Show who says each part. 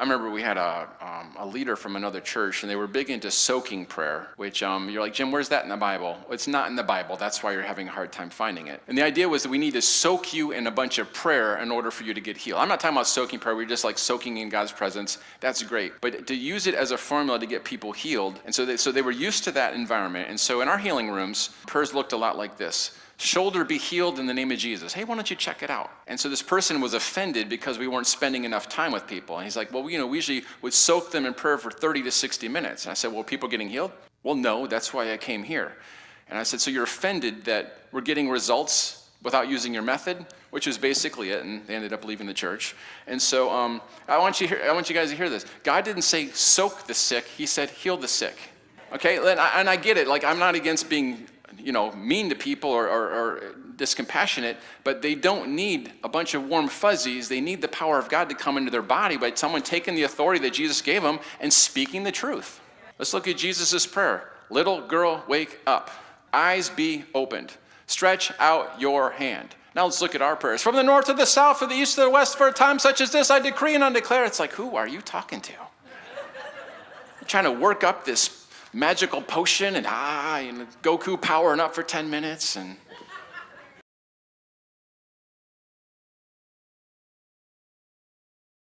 Speaker 1: I remember we had a leader from another church, and they were big into soaking prayer, which you're like, Jim, where's that in the Bible? Well, it's not in the Bible. That's why you're having a hard time finding it. And the idea was that we need to soak you in a bunch of prayer in order for you to get healed. I'm not talking about soaking prayer. We're just like soaking in God's presence. That's great. But to use it as a formula to get people healed, and so they were used to that environment. And so in our healing rooms, prayers looked a lot like this. Shoulder be healed in the name of Jesus. Hey, why don't you check it out? And so this person was offended because we weren't spending enough time with people. And he's like, well, we usually would soak them in prayer for 30 to 60 minutes. And I said, well, are people getting healed? Well, no, that's why I came here. And I said, so you're offended that we're getting results without using your method, which is basically it. And they ended up leaving the church. And so I want you guys to hear this. God didn't say soak the sick. He said heal the sick. Okay, and I get it. Like, I'm not against being mean to people or discompassionate, but they don't need a bunch of warm fuzzies. They need the power of God to come into their body by someone taking the authority that Jesus gave them and speaking the truth. Let's look at Jesus' prayer. Little girl, wake up. Eyes be opened. Stretch out your hand. Now let's look at our prayers. From the north to the south, from the east to the west, for a time such as this, I decree and undeclare. It's like, who are you talking to? You're trying to work up this magical potion and Goku powering up for 10 minutes. And